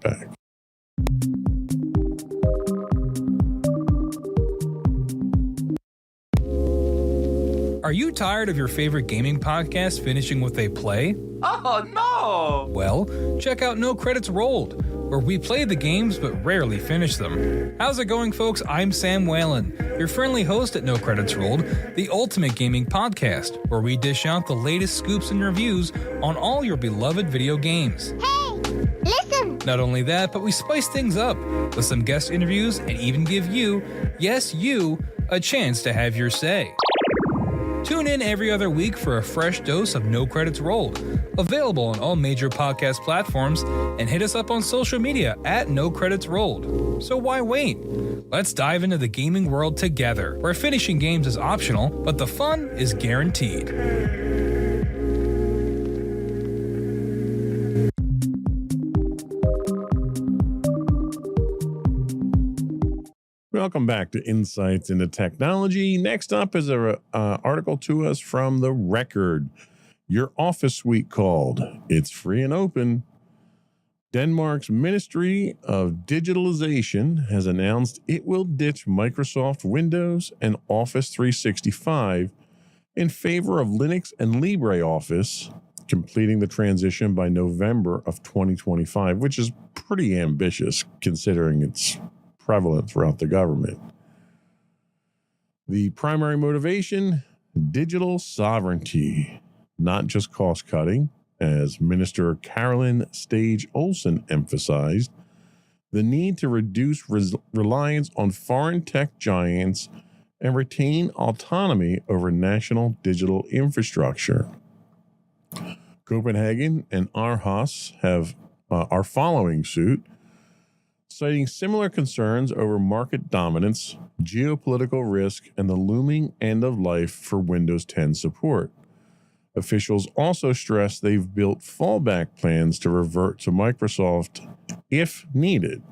back. Are you tired of your favorite gaming podcast finishing with a play? Oh, no! Well, check out No Credits Rolled, where we play the games but rarely finish them. How's it going, folks? I'm Sam Whalen, your friendly host at No Credits Rolled, the ultimate gaming podcast, where we dish out the latest scoops and reviews on all your beloved video games. Hey, listen! Not only that, but we spice things up with some guest interviews and even give you, yes, you, a chance to have your say. Tune in every other week for a fresh dose of No Credits Rolled, available on all major podcast platforms, and hit us up on social media at No Credits Rolled. So why wait? Let's dive into the gaming world together, where finishing games is optional, but the fun is guaranteed. Welcome back to Insights into Technology. Next up is an article to us from The Record. Your office suite called. It's free and open. Denmark's Ministry of Digitalization has announced it will ditch Microsoft Windows and Office 365 in favor of Linux and LibreOffice, completing the transition by November of 2025, which is pretty ambitious considering it's prevalent throughout the government. The primary motivation, digital sovereignty, not just cost cutting, as Minister Carolyn Stage Olsen emphasized, the need to reduce reliance on foreign tech giants and retain autonomy over national digital infrastructure. Copenhagen and Aarhus are following suit, citing similar concerns over market dominance, geopolitical risk, and the looming end of life for Windows 10 support. Officials also stress they've built fallback plans to revert to Microsoft if needed,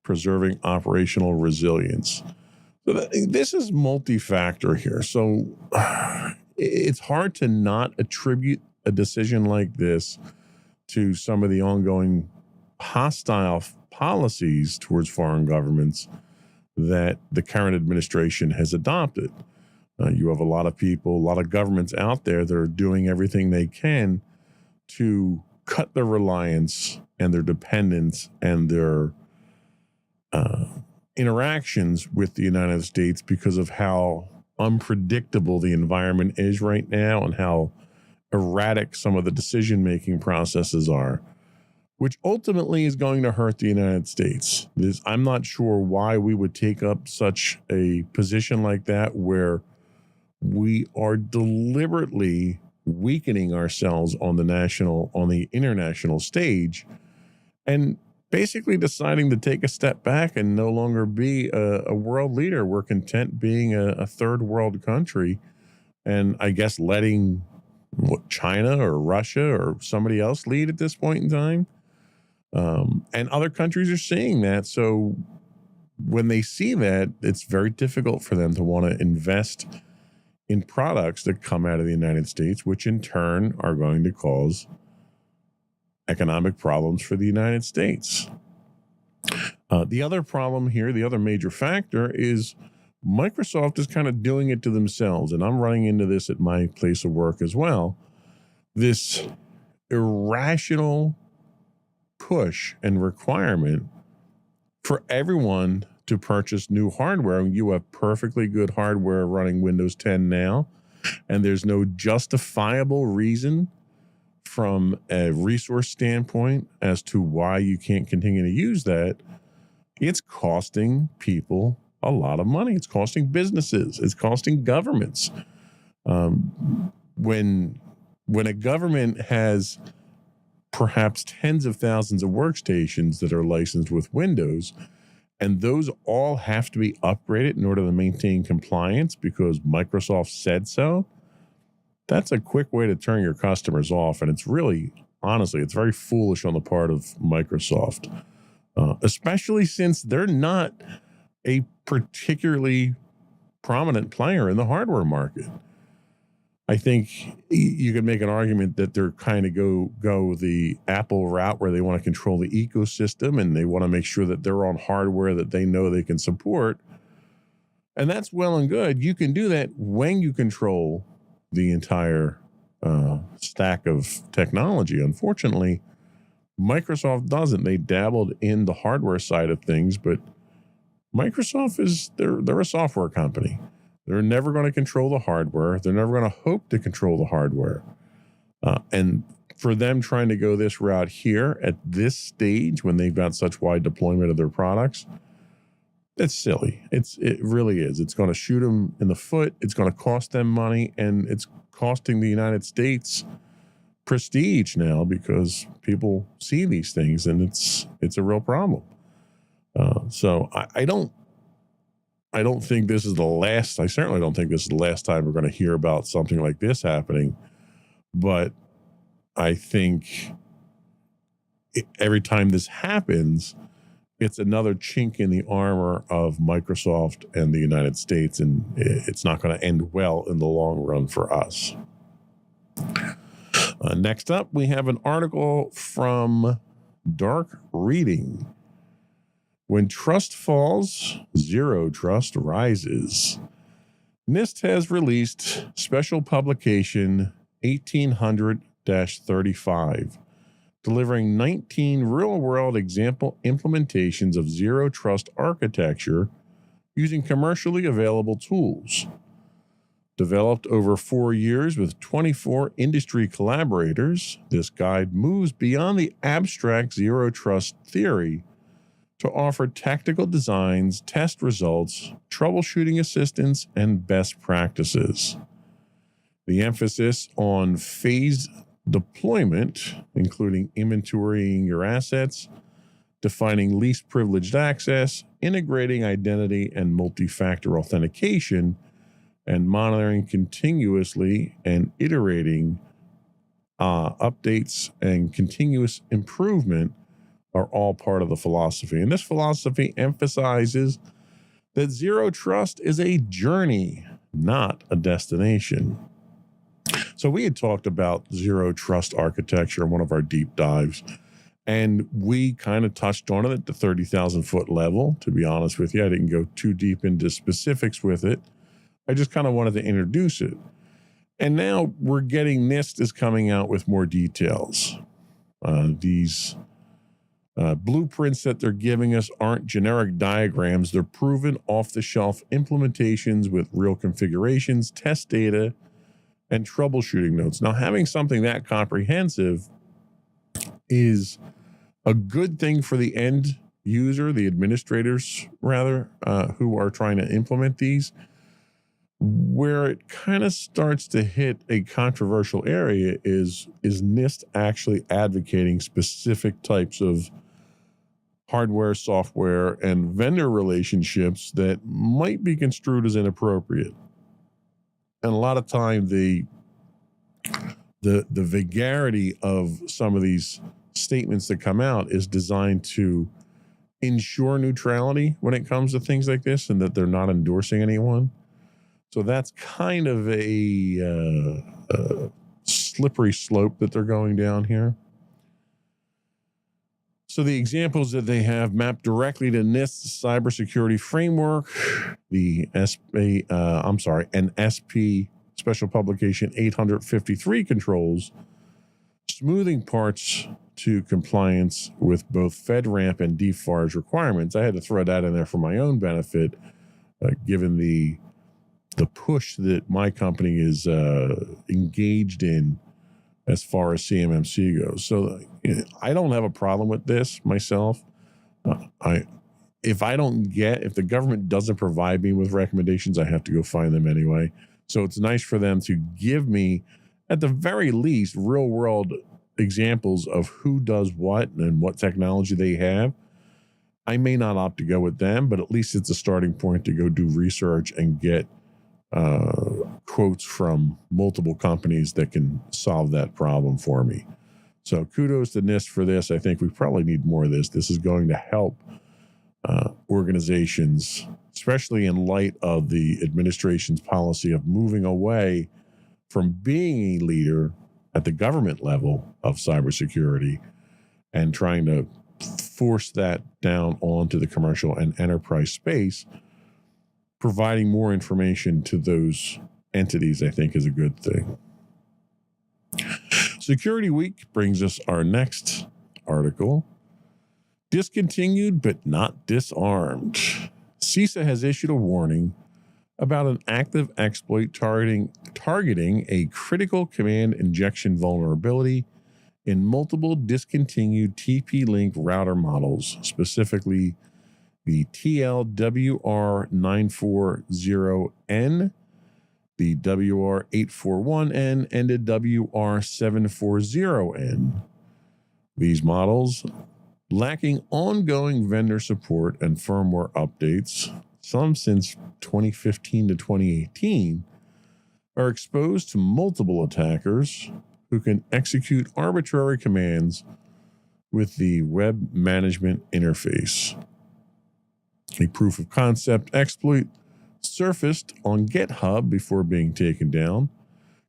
preserving operational resilience. So this is multi-factor here. So it's hard to not attribute a decision like this to some of the ongoing hostile policies towards foreign governments that the current administration has adopted. You have a lot of people, a lot of governments out there that are doing everything they can to cut their reliance and their dependence and their interactions with the United States because of how unpredictable the environment is right now and how erratic some of the decision-making processes are, which ultimately is going to hurt the United States. I'm not sure why we would take up such a position like that where we are deliberately weakening ourselves on the international stage and basically deciding to take a step back and no longer be a world leader. We're content being a third world country and I guess letting China or Russia or somebody else lead at this point in time. And other countries are seeing that. So when they see that, it's very difficult for them to want to invest in products that come out of the United States, which in turn are going to cause economic problems for the United States. The other problem here, the other major factor is Microsoft is kind of doing it to themselves. And I'm running into this at my place of work as well. This irrational push and requirement for everyone to purchase new hardware. You have perfectly good hardware running Windows 10 now, and there's no justifiable reason from a resource standpoint as to why you can't continue to use that. It's costing people a lot of money. It's costing businesses. It's costing governments. When a government has perhaps tens of thousands of workstations that are licensed with Windows, and those all have to be upgraded in order to maintain compliance because Microsoft said so, that's a quick way to turn your customers off. And it's really, honestly, it's very foolish on the part of Microsoft, especially since they're not a particularly prominent player in the hardware market. I think you could make an argument that they're kind of go the Apple route where they want to control the ecosystem and they want to make sure that they're on hardware that they know they can support. And that's well and good. You can do that when you control the entire stack of technology. Unfortunately, Microsoft doesn't. They dabbled in the hardware side of things, but Microsoft they're a software company. They're never going to control the hardware. They're never going to hope to control the hardware. And for them trying to go this route here at this stage when they've got such wide deployment of their products, it's silly. It really is. It's going to shoot them in the foot. It's going to cost them money, and it's costing the United States prestige now because people see these things, and it's a real problem. So I don't think this is the last. I certainly don't think this is the last time we're going to hear about something like this happening. But I think every time this happens, it's another chink in the armor of Microsoft and the United States, and it's not going to end well in the long run for us. Next up, we have an article from Dark Reading. When trust falls, zero trust rises. NIST has released special publication 1800-35, delivering 19 real-world example implementations of zero trust architecture using commercially available tools. Developed over 4 years with 24 industry collaborators, this guide moves beyond the abstract zero trust theory to offer tactical designs, test results, troubleshooting assistance, and best practices. The emphasis on phased deployment, including inventorying your assets, defining least privileged access, integrating identity and multi-factor authentication, and monitoring continuously and iterating updates and continuous improvement are all part of the philosophy. And this philosophy emphasizes that zero trust is a journey, not a destination. So we had talked about zero trust architecture in one of our deep dives, and we kind of touched on it at the 30,000 foot level. To be honest with you, I didn't go too deep into specifics with it. I just kind of wanted to introduce it. And now we're getting NIST is coming out with more details. These blueprints that they're giving us aren't generic diagrams. They're proven off-the-shelf implementations with real configurations, test data, and troubleshooting notes. Now, having something that comprehensive is a good thing for the end user, the administrators, rather, who are trying to implement these. Where it kind of starts to hit a controversial area is NIST actually advocating specific types of hardware, software, and vendor relationships that might be construed as inappropriate. And a lot of time, the vagarity of some of these statements that come out is designed to ensure neutrality when it comes to things like this, and that they're not endorsing anyone. So that's kind of a slippery slope that they're going down here. So the examples that they have map directly to NIST's cybersecurity framework, the NSP Special Publication 853 controls, smoothing parts to compliance with both FedRAMP and DFARS requirements. I had to throw that in there for my own benefit, given the push that my company is engaged in as far as CMMC goes. So I don't have a problem with this myself. If the government doesn't provide me with recommendations, I have to go find them anyway. So it's nice for them to give me, at the very least, real world examples of who does what and what technology they have. I may not opt to go with them, but at least it's a starting point to go do research and get quotes from multiple companies that can solve that problem for me. So kudos to NIST for this. I think we probably need more of this. This is going to help organizations, especially in light of the administration's policy of moving away from being a leader at the government level of cybersecurity and trying to force that down onto the commercial and enterprise space, providing more information to those entities, I think, is a good thing. Security Week brings us our next article. Discontinued but not disarmed. CISA has issued a warning about an active exploit targeting a critical command injection vulnerability in multiple discontinued TP-Link router models, specifically the TLWR940N, the WR841N, and the WR740N. These models, lacking ongoing vendor support and firmware updates, some since 2015 to 2018, are exposed to multiple attackers who can execute arbitrary commands with the web management interface. A proof of concept exploit surfaced on GitHub before being taken down,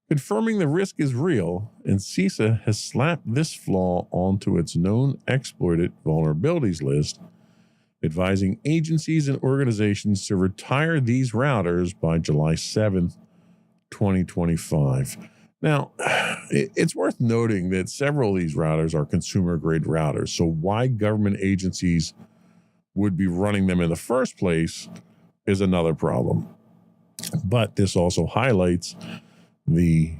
confirming the risk is real, and CISA has slapped this flaw onto its known exploited vulnerabilities list, advising agencies and organizations to retire these routers by July 7th, 2025. Now, it's worth noting that several of these routers are consumer-grade routers, so why government agencies would be running them in the first place is another problem. But this also highlights the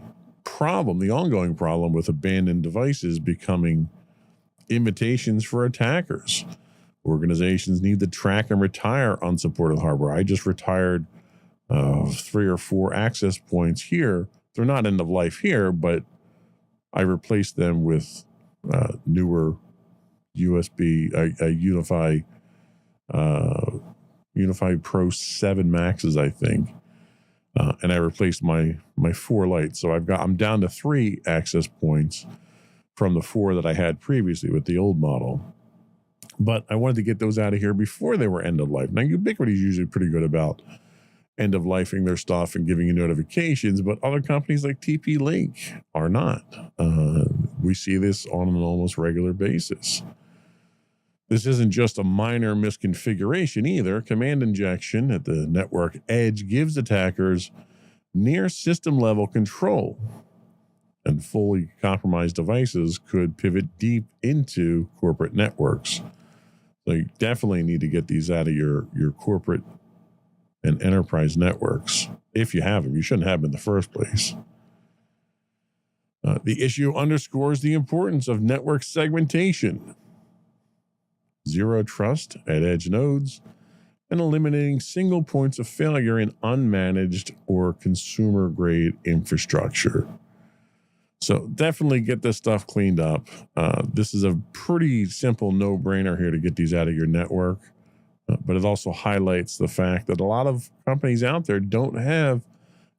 ongoing problem with abandoned devices becoming invitations for attackers. Organizations need to track and retire unsupported hardware. I just retired 3 or 4 access points here. They're not end of life here, but I replaced them with newer USB, UniFi Pro 7 Maxes, I think. And I replaced my 4 lights. So I'm down to 3 access points from the 4 that I had previously with the old model. But I wanted to get those out of here before they were end of life. Now, Ubiquiti is usually pretty good about end of lifing their stuff and giving you notifications, but other companies like TP-Link are not. We see this on an almost regular basis. This isn't just a minor misconfiguration either. Command injection at the network edge gives attackers near system level control, and fully compromised devices could pivot deep into corporate networks. So you definitely need to get these out of your corporate and enterprise networks. If you have them, you shouldn't have them in the first place. The issue underscores the importance of network segmentation, zero trust at edge nodes, and eliminating single points of failure in unmanaged or consumer-grade infrastructure. So definitely get this stuff cleaned up. This is a pretty simple no-brainer here to get these out of your network. But it also highlights the fact that a lot of companies out there don't have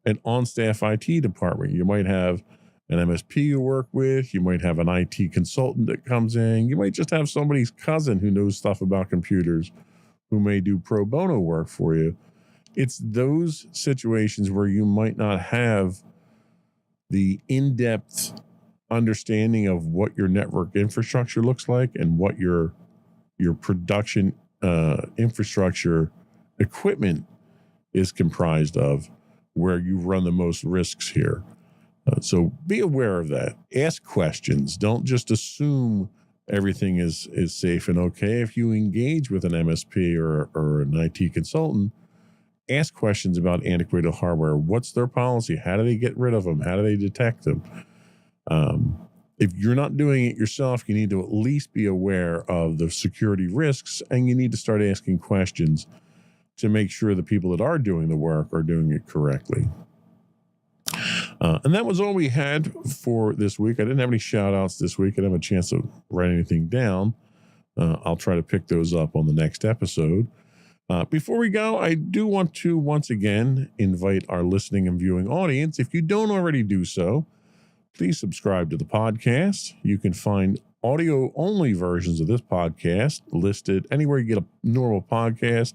an on-staff IT department. You might have an MSP you work with. You might have an IT consultant that comes in. You might just have somebody's cousin who knows stuff about computers who may do pro bono work for you. It's those situations where you might not have the in-depth understanding of what your network infrastructure looks like and what your production infrastructure equipment is comprised of, where you run the most risks here. So be aware of that. Ask questions. Don't just assume everything is safe and okay. If you engage with an MSP or an IT consultant, ask questions about antiquated hardware. What's their policy? How do they get rid of them? How do they detect them? If you're not doing it yourself, you need to at least be aware of the security risks, and you need to start asking questions to make sure the people that are doing the work are doing it correctly. And that was all we had for this week. I didn't have any shout outs this week. I didn't have a chance to write anything down. I'll try to pick those up on the next episode. Before we go, I do want to once again invite our listening and viewing audience. If you don't already do so, please subscribe to the podcast. You can find audio-only versions of this podcast listed anywhere you get a normal podcast.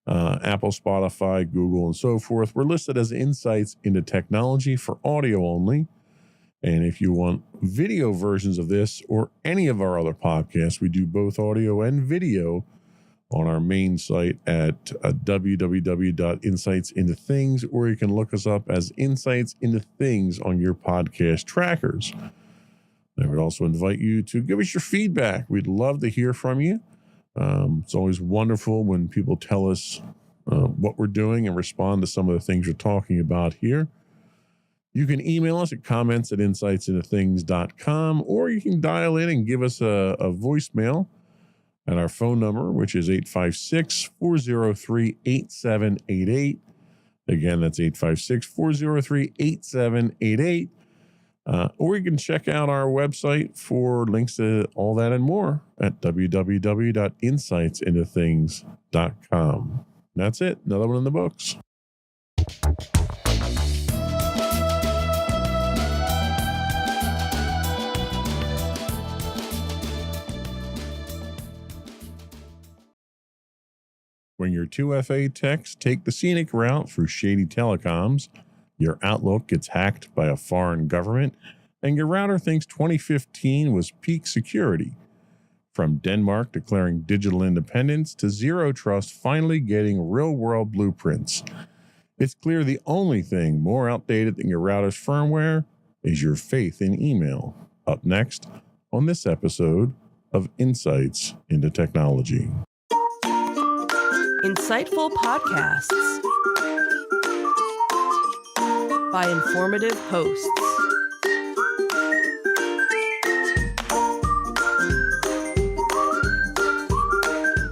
Apple, Spotify, Google, and so forth. We're listed as Insights into Technology for audio only. And if you want video versions of this or any of our other podcasts, we do both audio and video on our main site at www.insightsintothings, or you can look us up as Insights into Things on your podcast trackers. I would also invite you to give us your feedback. We'd love to hear from you. It's always wonderful when people tell us what we're doing and respond to some of the things we're talking about here. You can email us at comments@insightsintothings.com, or you can dial in and give us a voicemail at our phone number, which is 856-403-8788. Again, that's 856-403-8788. Or you can check out our website for links to all that and more at www.insightsintothings.com. That's it. Another one in the books. When your 2FA techs take the scenic route through shady telecoms, your Outlook gets hacked by a foreign government, and your router thinks 2015 was peak security. From Denmark declaring digital independence to Zero Trust finally getting real-world blueprints, it's clear the only thing more outdated than your router's firmware is your faith in email. Up next on this episode of Insights into Technology. Insightful podcasts by informative hosts.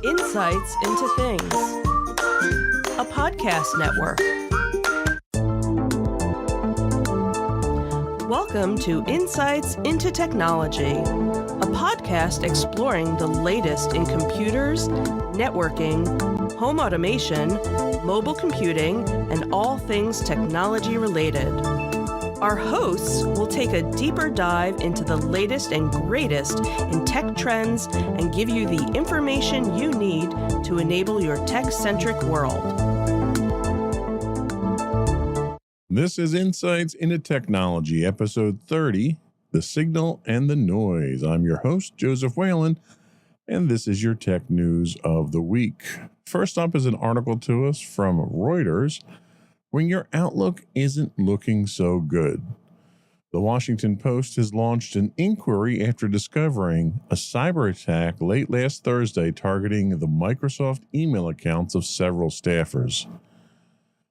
Insights into Things, a podcast network. Welcome to Insights into Technology, a podcast exploring the latest in computers, networking, home automation, mobile computing, and all things technology related. Our hosts will take a deeper dive into the latest and greatest in tech trends and give you the information you need to enable your tech-centric world. This is Insights into Technology, episode 30, The Signal and the Noise. I'm your host, Joseph Whalen, and this is your tech news of the week. First up is an article to us from Reuters. When your Outlook isn't looking so good. The Washington Post has launched an inquiry after discovering a cyber attack late last Thursday targeting the Microsoft email accounts of several staffers.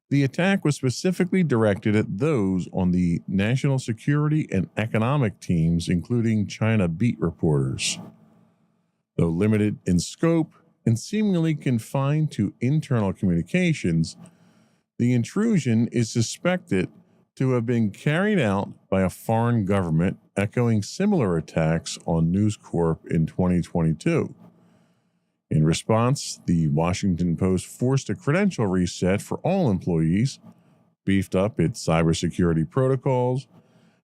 The attack was specifically directed at those on the national security and economic teams, including China beat reporters. Though limited in scope and seemingly confined to internal communications, the intrusion is suspected to have been carried out by a foreign government, echoing similar attacks on News Corp in 2022. In response, the Washington Post forced a credential reset for all employees, beefed up its cybersecurity protocols,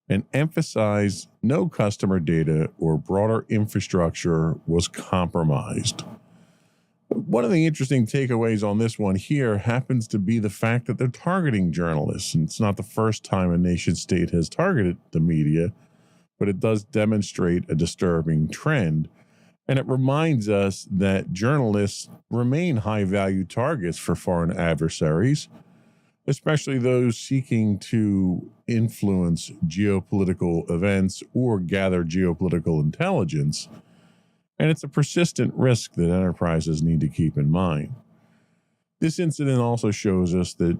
and emphasized no customer data or broader infrastructure was compromised. One of the interesting takeaways on this one here happens to be the fact that they're targeting journalists. And it's not the first time a nation state has targeted the media, but it does demonstrate a disturbing trend. And it reminds us that journalists remain high-value targets for foreign adversaries, especially those seeking to influence geopolitical events or gather geopolitical intelligence. And it's a persistent risk that enterprises need to keep in mind. This incident also shows us that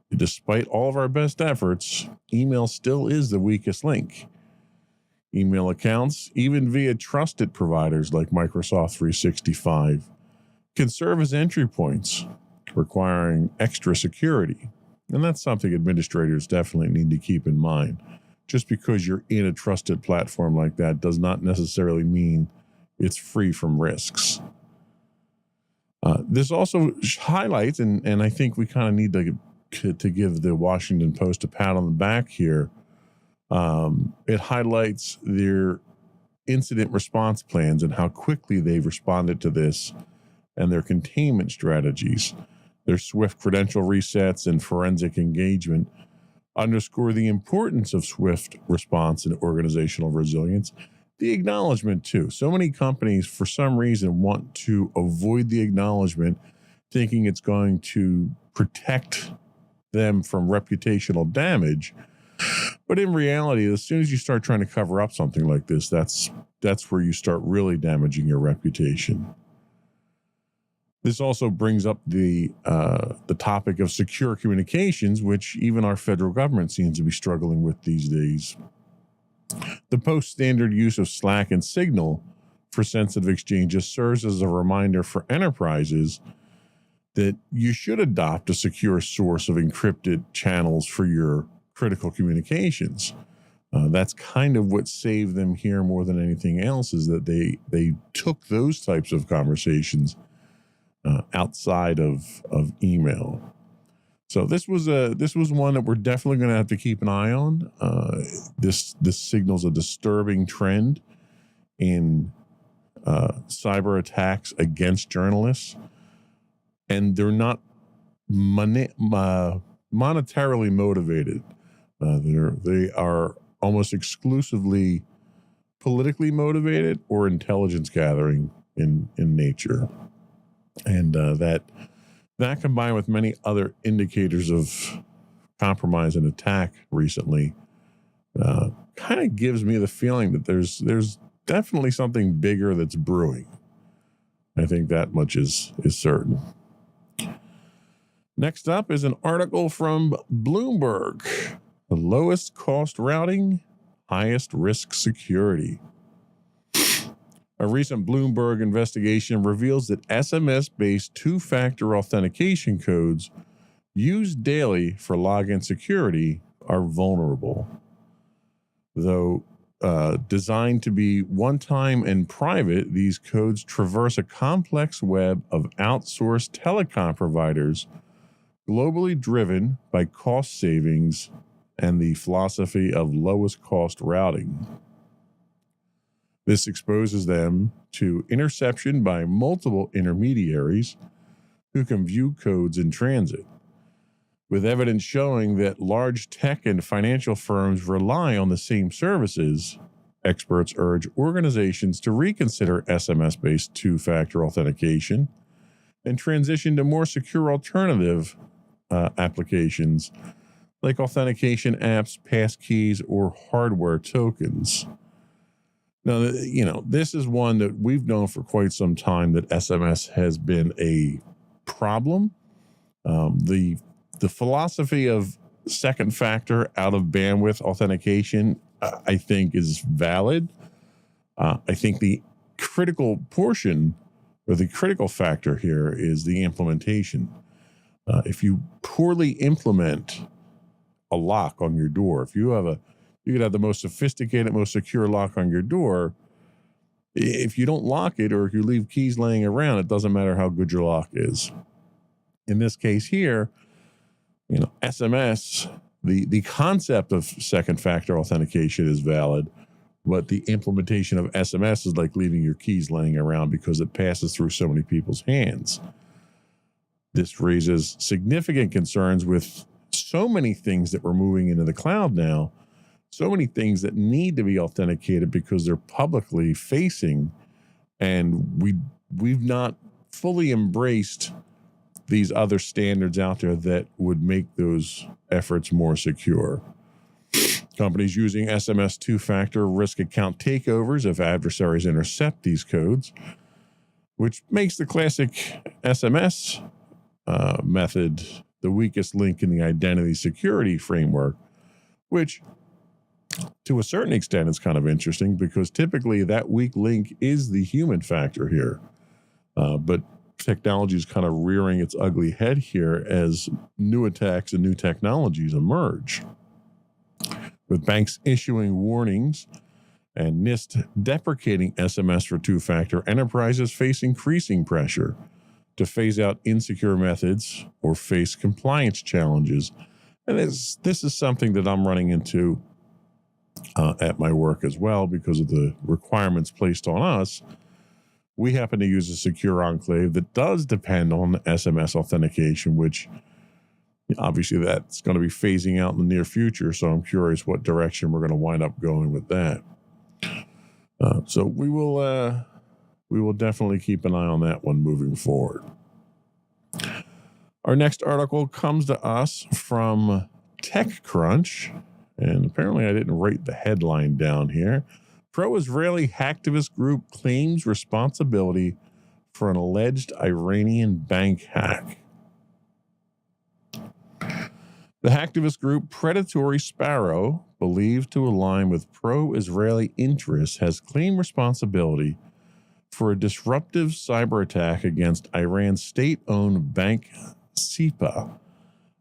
despite all of our best efforts, email still is the weakest link. Email accounts, even via trusted providers like Microsoft 365, can serve as entry points, requiring extra security. And that's something administrators definitely need to keep in mind. Just because you're in a trusted platform like that does not necessarily mean it's free from risks. This also highlights, and I think we kind of need to give the Washington Post a pat on the back here. It highlights their incident response plans and how quickly they've responded to this and their containment strategies. their swift credential resets and forensic engagement underscore the importance of swift response and organizational resilience. The acknowledgement, too. So many companies, for some reason, want to avoid the acknowledgement, thinking it's going to protect them from reputational damage. But in reality, as soon as you start trying to cover up something like this, that's where you start really damaging your reputation. This also brings up the topic of secure communications, which even our federal government seems to be struggling with these days. The post-standard use of Slack and Signal for sensitive exchanges serves as a reminder for enterprises that you should adopt a secure source of encrypted channels for your critical communications. That's kind of what saved them here more than anything else, is that they took those types of conversations outside of email. So this was one that we're definitely going to have to keep an eye on. This signals a disturbing trend in cyber attacks against journalists, and they're not monetarily motivated. They are almost exclusively politically motivated or intelligence gathering in nature, and that combined with many other indicators of compromise and attack recently kind of gives me the feeling that there's definitely something bigger that's brewing. I think that much is certain. Next up is an article from Bloomberg. The lowest cost routing, highest risk security. A recent Bloomberg investigation reveals that SMS-based two-factor authentication codes used daily for login security are vulnerable. Though designed to be one-time and private, these codes traverse a complex web of outsourced telecom providers, globally driven by cost savings and the philosophy of lowest cost routing. This exposes them to interception by multiple intermediaries who can view codes in transit, with evidence showing that large tech and financial firms rely on the same services. Experts urge organizations to reconsider SMS-based two-factor authentication and transition to more secure alternative applications like authentication apps, passkeys, or hardware tokens. Now, this is one that we've known for quite some time, that SMS has been a problem. The philosophy of second factor out of bandwidth authentication, I think, is valid. I think the critical portion, or the critical factor here, is the implementation. If you poorly implement a lock on your door, you could have the most sophisticated, most secure lock on your door. If you don't lock it, or if you leave keys laying around, it doesn't matter how good your lock is. In this case here, SMS, the concept of second factor authentication is valid, but the implementation of SMS is like leaving your keys laying around because it passes through so many people's hands. This raises significant concerns with so many things that we're moving into the cloud now. So many things that need to be authenticated because they're publicly facing, and we've not fully embraced these other standards out there that would make those efforts more secure. Companies using SMS two-factor risk account takeovers if adversaries intercept these codes, which makes the classic SMS method the weakest link in the identity security framework, which to a certain extent is kind of interesting, because typically that weak link is the human factor here. But technology is kind of rearing its ugly head here as new attacks and new technologies emerge. With banks issuing warnings and NIST deprecating SMS for two-factor, enterprises face increasing pressure to phase out insecure methods or face compliance challenges. And this is something that I'm running into at my work as well, because of the requirements placed on us We happen to use a secure enclave that does depend on SMS authentication, which obviously that's going to be phasing out in the near future. So I'm curious what direction we're going to wind up going with that. So we will definitely keep an eye on that one moving forward. Our next article comes to us from TechCrunch, and apparently I didn't write the headline down here. Pro-Israeli hacktivist group claims responsibility for an alleged Iranian bank hack. The hacktivist group Predatory Sparrow, believed to align with pro-Israeli interests, has claimed responsibility for a disruptive cyber attack against Iran's state-owned bank SEPA,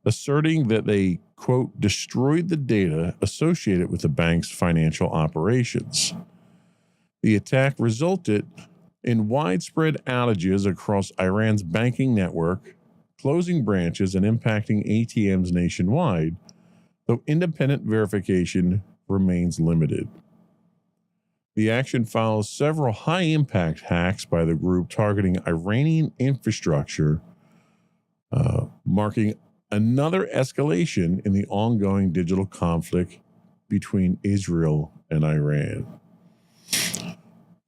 asserting that they, quote, destroyed the data associated with the bank's financial operations. The attack resulted in widespread outages across Iran's banking network, closing branches and impacting ATMs nationwide, though independent verification remains limited. The action follows several high-impact hacks by the group targeting Iranian infrastructure, marking another escalation in the ongoing digital conflict between Israel and Iran.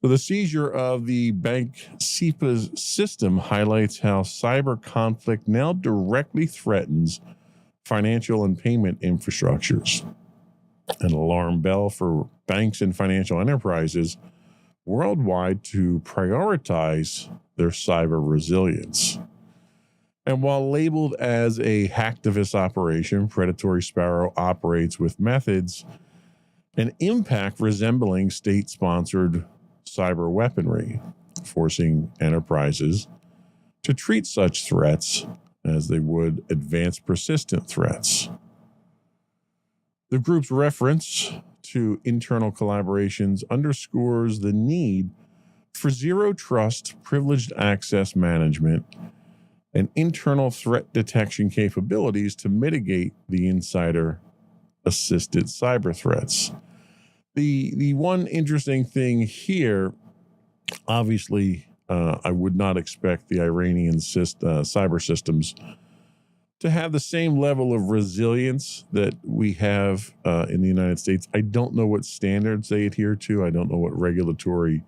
So the seizure of the bank SEPA's system highlights how cyber conflict now directly threatens financial and payment infrastructures. An alarm bell for banks and financial enterprises worldwide to prioritize their cyber resilience. And while labeled as a hacktivist operation, Predatory Sparrow operates with methods and impact resembling state-sponsored cyber weaponry, forcing enterprises to treat such threats as they would advanced persistent threats. The group's reference to internal collaborations underscores the need for zero trust, privileged access management, and internal threat detection capabilities to mitigate the insider-assisted cyber threats. The one interesting thing here, obviously, I would not expect the Iranian cyber systems to have the same level of resilience that we have in the United States. I don't know what standards they adhere to. I don't know what regulatory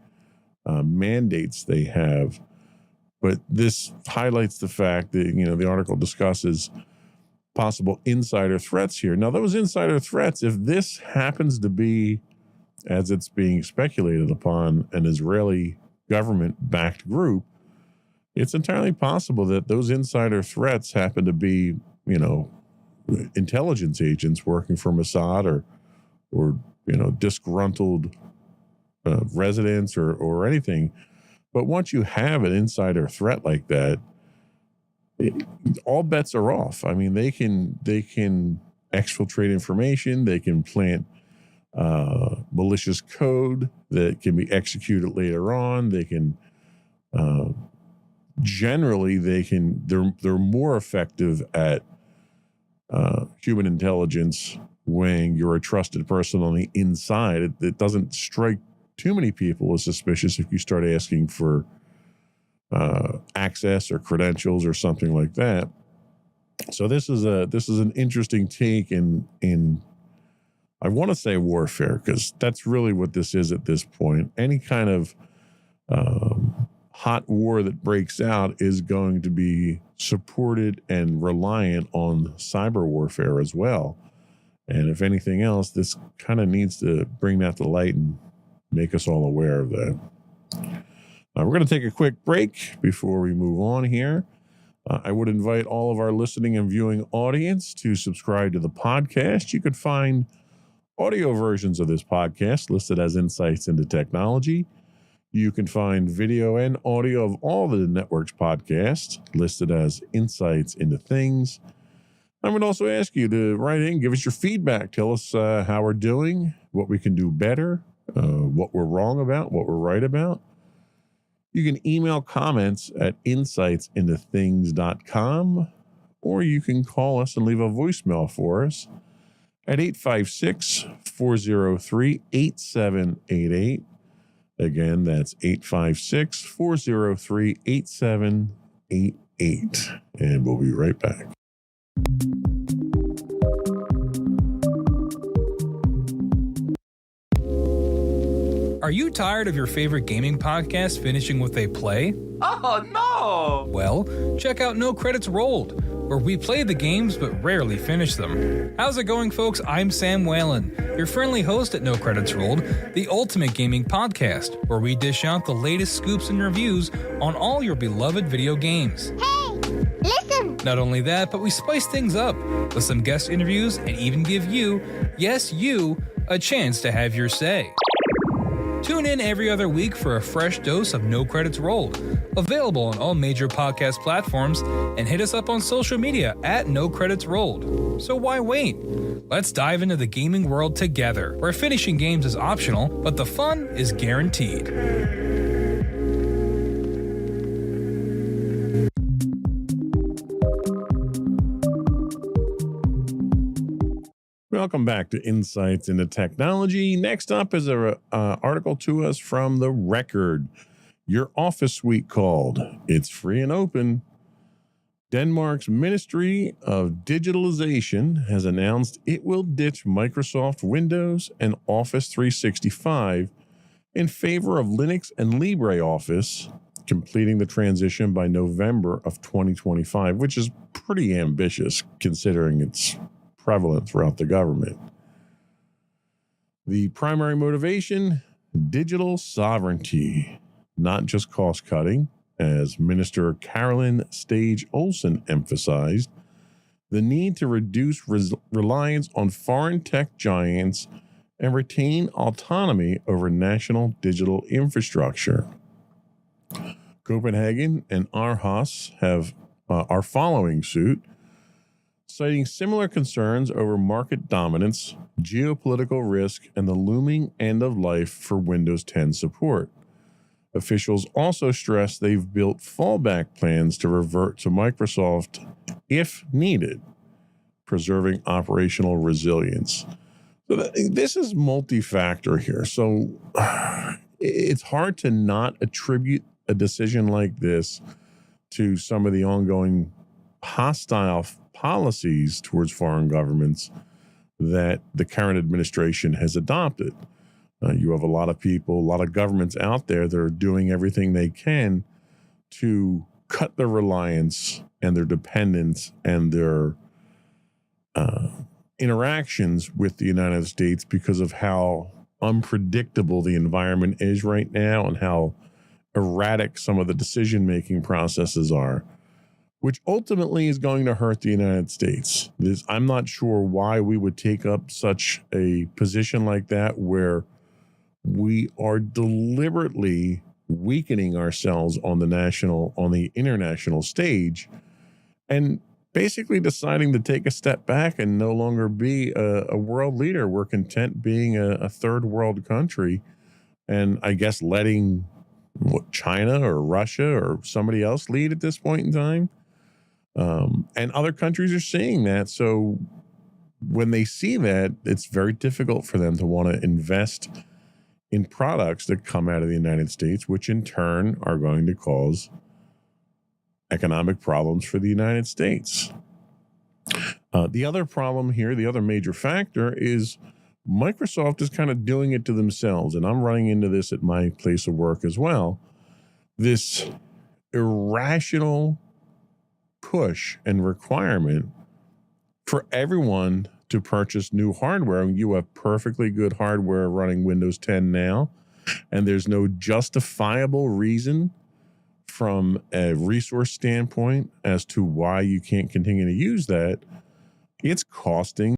mandates they have. But this highlights the fact that, the article discusses possible insider threats here. Now, those insider threats, if this happens to be, as it's being speculated upon, an Israeli government-backed group, it's entirely possible that those insider threats happen to be, intelligence agents working for Mossad or disgruntled residents or anything. But once you have an insider threat like that, all bets are off. I mean, they can exfiltrate information. They can plant malicious code that can be executed later on. They can generally they're more effective at human intelligence when you're a trusted person on the inside. It doesn't strike too many people as suspicious if you start asking for access or credentials or something like that. So this is an interesting take in I want to say warfare, because that's really what this is at this point. Any kind of hot war that breaks out is going to be supported and reliant on cyber warfare as well. And if anything else, this kind of needs to bring that to light and make us all aware of that. We're going to take a quick break before we move on here. I would invite all of our listening and viewing audience to subscribe to the podcast. You could find audio versions of this podcast listed as Insights into Technology. You can find video and audio of all the network's podcasts listed as Insights into Things. I would also ask you to write in, give us your feedback. Tell us how we're doing, what we can do better, what we're wrong about, what we're right about. You can email comments at insightsintothings.com, or you can call us and leave a voicemail for us at 856-403-8788. Again, that's 856-403-8788. And we'll be right back. Are you tired of your favorite gaming podcast finishing with a play? Oh no! Well, check out No Credits Rolled, where we play the games but rarely finish them. How's it going, folks? I'm Sam Whalen, your friendly host at No Credits Rolled, the ultimate gaming podcast, where we dish out the latest scoops and reviews on all your beloved video games. Hey, listen. Not only that, but we spice things up with some guest interviews and even give you, yes, you, a chance to have your say. Tune in every other week for a fresh dose of No Credits Rolled, available on all major podcast platforms, and hit us up on social media at No Credits Rolled. So why wait? Let's dive into the gaming world together, where finishing games is optional, but the fun is guaranteed. Welcome back to Insights into Technology. Next up is an article to us from The Record. Your office suite called. It's free and open. Denmark's Ministry of Digitalization has announced it will ditch Microsoft Windows and Office 365 in favor of Linux and LibreOffice, completing the transition by November of 2025, which is pretty ambitious considering it's prevalent throughout the government. The primary motivation, digital sovereignty, not just cost cutting, as Minister Caroline Stage Olsen emphasized, the need to reduce reliance on foreign tech giants and retain autonomy over national digital infrastructure. Copenhagen and Aarhus are following suit, citing similar concerns over market dominance, geopolitical risk, and the looming end of life for Windows 10 support. Officials also stress they've built fallback plans to revert to Microsoft if needed, preserving operational resilience. So this is multi-factor here. So it's hard to not attribute a decision like this to some of the ongoing hostile policies towards foreign governments that the current administration has adopted. You have a lot of people, a lot of governments out there that are doing everything they can to cut their reliance and their dependence and their interactions with the United States because of how unpredictable the environment is right now and how erratic some of the decision-making processes are, which ultimately is going to hurt the United States. I'm not sure why we would take up such a position like that where we are deliberately weakening ourselves on the international stage and basically deciding to take a step back and no longer be a world leader. We're content being a third world country and I guess letting China or Russia or somebody else lead at this point in time. And other countries are seeing that. So when they see that, it's very difficult for them to want to invest in products that come out of the United States, which in turn are going to cause economic problems for the United States. The other problem here, the other major factor is Microsoft is kind of doing it to themselves. And I'm running into this at my place of work as well. This irrational push and requirement for everyone to purchase new hardware. You have perfectly good hardware running Windows 10 now, and there's no justifiable reason from a resource standpoint as to why you can't continue to use that. It's costing